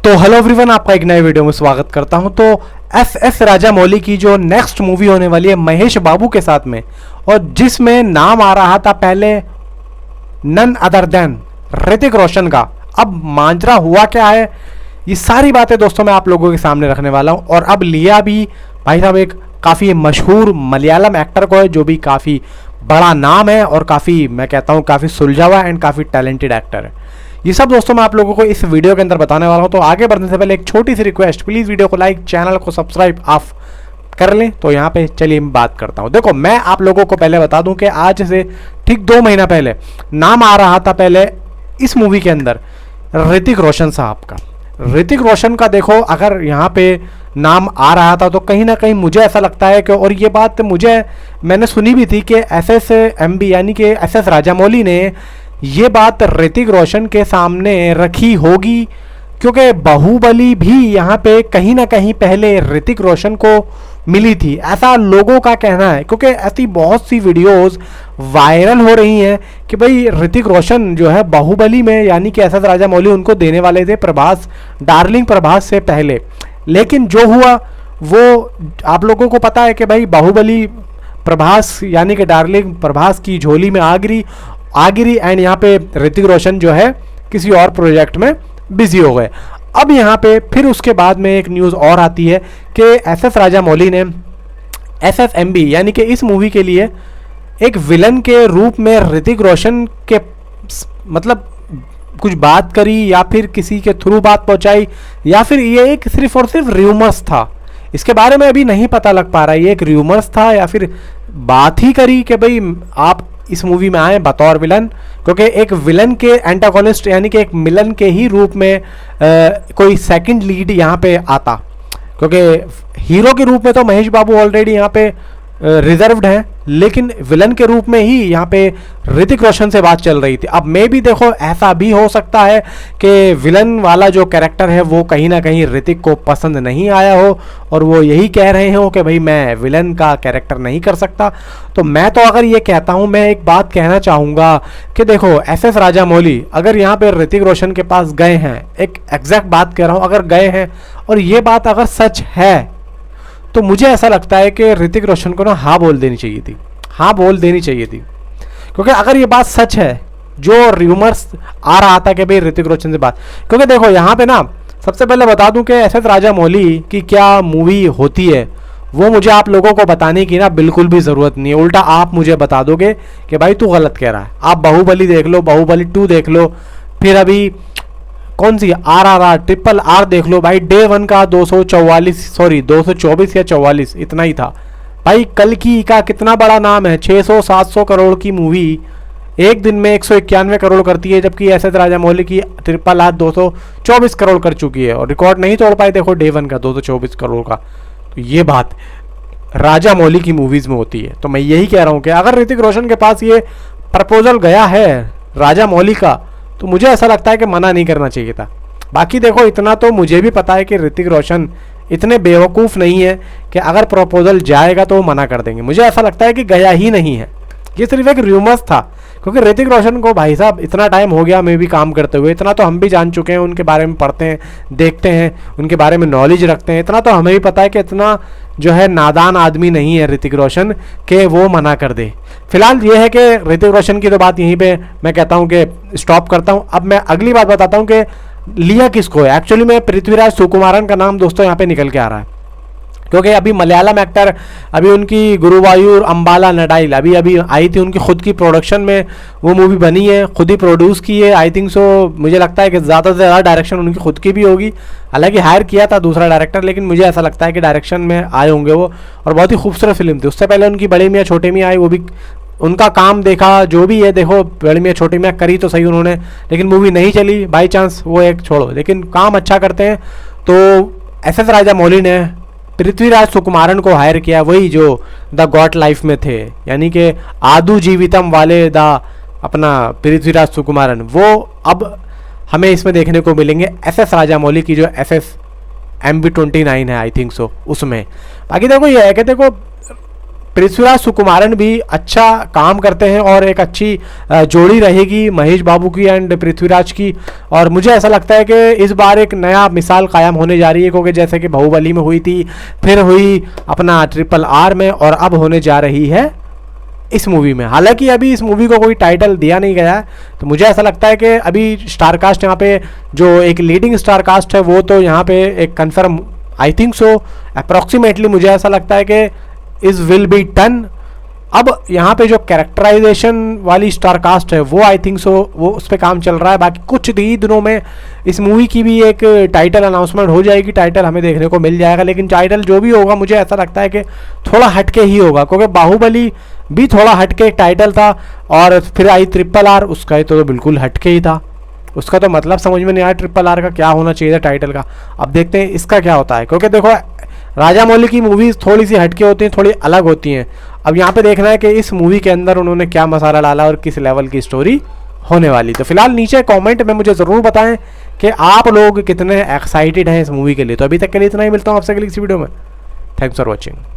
तो hello everyone, आपका एक नए वीडियो में स्वागत करता हूं। तो एस राजामौली की जो नेक्स्ट मूवी होने वाली है महेश बाबू के साथ में, और जिसमें नाम आ रहा था पहले none other than Hrithik Roshan का, अब मांजरा हुआ क्या है, ये सारी बातें दोस्तों मैं आप लोगों के सामने रखने वाला हूं। और अब लिया भी भाई साहब एक काफ़ी मशहूर मलयालम एक्टर को है, जो भी काफ़ी बड़ा नाम है और काफ़ी, मैं कहता हूँ काफ़ी सुलझा हुआ एंड काफ़ी टैलेंटेड एक्टर है। ये सब दोस्तों मैं आप लोगों को इस वीडियो के अंदर बताने वाला हूं। तो आगे बढ़ने से पहले एक छोटी सी रिक्वेस्ट, प्लीज़ वीडियो को लाइक, चैनल को सब्सक्राइब आप कर लें। तो यहाँ पे चलिए मैं बात करता हूँ। देखो, मैं आप लोगों को पहले बता दूं कि आज से ठीक 2 महीना पहले नाम आ रहा था पहले इस मूवी के अंदर ऋतिक रोशन साहब का। ऋतिक रोशन का देखो अगर यहाँ पे नाम आ रहा था तो कहीं ना कहीं मुझे ऐसा लगता है कि, और ये बात मैंने सुनी भी थी कि SSMB यानी कि SS राजामौली ने ये बात ऋतिक रोशन के सामने रखी होगी, क्योंकि बाहुबली भी यहाँ पे कहीं ना कहीं पहले ऋतिक रोशन को मिली थी, ऐसा लोगों का कहना है। क्योंकि ऐसी बहुत सी वीडियोस वायरल हो रही हैं कि भाई ऋतिक रोशन जो है बाहुबली में यानी कि SS राजामौली उनको देने वाले थे प्रभास, डार्लिंग प्रभास से पहले। लेकिन जो हुआ वो आप लोगों को पता है कि भाई बाहुबली प्रभास यानी कि डार्लिंग प्रभास की झोली में आ गिरी एंड यहाँ पे ऋतिक रोशन जो है किसी और प्रोजेक्ट में बिजी हो गए। अब यहाँ पे फिर उसके बाद में एक न्यूज़ और आती है कि SS राजामौली ने SSMB यानी कि इस मूवी के लिए एक विलन के रूप में ऋतिक रोशन के मतलब कुछ बात करी, या फिर किसी के थ्रू बात पहुंचाई, या फिर ये एक सिर्फ और सिर्फ र्यूमर्स था। इसके बारे में अभी नहीं पता लग पा रहा है ये एक र्यूमर्स था या फिर बात ही करी कि भाई आप इस मूवी में आए बतौर विलन, क्योंकि एक विलन के एंटागोनिस्ट यानी कि एक मिलन के ही रूप में कोई सेकंड लीड यहाँ पे आता, क्योंकि हीरो के रूप में तो महेश बाबू ऑलरेडी यहाँ पे रिजर्व्ड हैं, लेकिन विलन के रूप में ही यहाँ पे ऋतिक रोशन से बात चल रही थी। अब मे भी देखो ऐसा भी हो सकता है कि विलन वाला जो कैरेक्टर है वो कहीं ना कहीं ऋतिक को पसंद नहीं आया हो और वो यही कह रहे हो कि भाई मैं विलन का कैरेक्टर नहीं कर सकता। तो मैं तो अगर ये कहता हूँ, मैं एक बात कहना चाहूँगा कि देखो SS राजामौली अगर यहाँ पे ऋतिक रोशन के पास गए हैं, एक एग्जैक्ट बात कह रहा हूँ, अगर गए हैं और ये बात अगर सच है तो मुझे ऐसा लगता है कि ऋतिक रोशन को ना हाँ बोल देनी चाहिए थी, हाँ बोल देनी चाहिए थी। क्योंकि अगर ये बात सच है जो र्यूमर्स आ रहा था कि भाई ऋतिक रोशन से बात, क्योंकि देखो यहाँ पे ना सबसे पहले बता दूं कि SS राजामौली की क्या मूवी होती है वो मुझे आप लोगों को बताने की ना बिल्कुल भी ज़रूरत नहीं है। उल्टा आप मुझे बता दोगे कि भाई तू गलत कह रहा है। आप बाहुबली देख लो, बाहुबली 2 देख लो, फिर अभी कौन सी RRR RRR देख लो भाई। डे 1 का 224 या 44 इतना ही था भाई। कल्कि का कितना बड़ा नाम है, 600-700 करोड़ की मूवी एक दिन में 191 करोड़ करती है, जबकि SS राजामौली की RRR 224 करोड़ कर चुकी है और रिकॉर्ड नहीं तोड़ पाए देखो डे 1 का 224 करोड़ का। तो ये बात राजामौली की मूवीज़ में होती है। तो मैं यही कह रहा हूँ कि अगर ऋतिक रोशन के पास ये प्रपोजल गया है राजामौली का तो मुझे ऐसा लगता है कि मना नहीं करना चाहिए था। बाकी देखो इतना तो मुझे भी पता है कि ऋतिक रोशन इतने बेवकूफ़ नहीं है कि अगर प्रपोजल जाएगा तो वो मना कर देंगे। मुझे ऐसा लगता है कि गया ही नहीं है, ये सिर्फ एक र्यूमर्स था। क्योंकि ऋतिक रोशन को भाई साहब इतना टाइम हो गया मैं भी काम करते हुए, इतना तो हम भी जान चुके हैं, उनके बारे में पढ़ते हैं, देखते हैं, उनके बारे में नॉलेज रखते हैं। इतना तो हमें भी पता है कि इतना जो है नादान आदमी नहीं है ऋतिक रोशन कि वो मना कर दे। फिलहाल ये है कि ऋतिक रोशन की तो बात यहीं पे मैं कहता हूँ कि स्टॉप करता हूँ। अब मैं अगली बात बताता हूँ कि लिया किसको है। एक्चुअली में पृथ्वीराज सुकुमारन का नाम दोस्तों यहाँ पे निकल के आ रहा है, क्योंकि अभी मलयालम एक्टर, अभी उनकी गुरुवायूर अंबाला नडाइल अभी आई थी, उनकी खुद की प्रोडक्शन में वो मूवी बनी है, खुद ही प्रोड्यूस की है। आई थिंक सो मुझे लगता है कि ज़्यादा से ज़्यादा डायरेक्शन उनकी खुद की भी होगी। हालांकि हायर किया था दूसरा डायरेक्टर, लेकिन मुझे ऐसा लगता है कि डायरेक्शन में आए होंगे वो, और बहुत ही खूबसूरत फिल्म थी। उससे पहले उनकी बड़े मियाँ छोटे मियाँ आई, वो भी उनका काम देखा जो भी है। देखो बड़े मियाँ छोटे मियाँ करी तो सही उन्होंने, लेकिन मूवी नहीं चली बाई चांस, वो एक छोड़ो, लेकिन काम अच्छा करते हैं। तो SS राजामौली ने पृथ्वीराज सुकुमारन को हायर किया, वही जो द गॉड लाइफ में थे, यानी कि आदू जीवितम वाले द अपना पृथ्वीराज सुकुमारन, वो अब हमें इसमें देखने को मिलेंगे SS राजामौली की जो SSMB 29 है आई थिंक सो उसमें। बाकी देखो ये है कि देखो पृथ्वीराज सुकुमारन भी अच्छा काम करते हैं और एक अच्छी जोड़ी रहेगी महेश बाबू की एंड पृथ्वीराज की। और मुझे ऐसा लगता है कि इस बार एक नया मिसाल कायम होने जा रही है, क्योंकि जैसे कि बाहुबली में हुई थी, फिर हुई अपना RRR में, और अब होने जा रही है इस मूवी में। हालांकि अभी इस मूवी को कोई टाइटल दिया नहीं गया है, तो मुझे ऐसा लगता है कि अभी स्टार कास्ट यहाँ पे जो एक लीडिंग स्टार कास्ट है वो तो यहाँ पे एक confirm, I think so approximately मुझे ऐसा लगता है कि इज विल बी डन। अब यहाँ पे जो कैरेक्टराइजेशन वाली स्टार कास्ट है वो आई थिंक सो वो उस पर काम चल रहा है। बाकी कुछ ही दिनों में इस मूवी की भी एक टाइटल अनाउंसमेंट हो जाएगी, टाइटल हमें देखने को मिल जाएगा। लेकिन टाइटल जो भी होगा मुझे ऐसा लगता है कि थोड़ा हटके ही होगा, क्योंकि बाहुबली भी थोड़ा हटके एक टाइटल था, और फिर आई RRR, उसका तो बिल्कुल हटके ही था। उसका तो मतलब समझ में नहीं आया RRR का क्या होना चाहिए था टाइटल का। अब देखते हैं इसका क्या होता है, क्योंकि देखो राजा मौली की मूवीज़ थोड़ी सी हटके होती हैं, थोड़ी अलग होती हैं। अब यहाँ पे देखना है कि इस मूवी के अंदर उन्होंने क्या मसाला डाला और किस लेवल की स्टोरी होने वाली। तो फिलहाल नीचे कमेंट में मुझे ज़रूर बताएं कि आप लोग कितने एक्साइटेड हैं इस मूवी के लिए। तो अभी तक के लिए इतना ही, मिलता हूँ आपसे अगली किसी वीडियो में। Thanks for watching.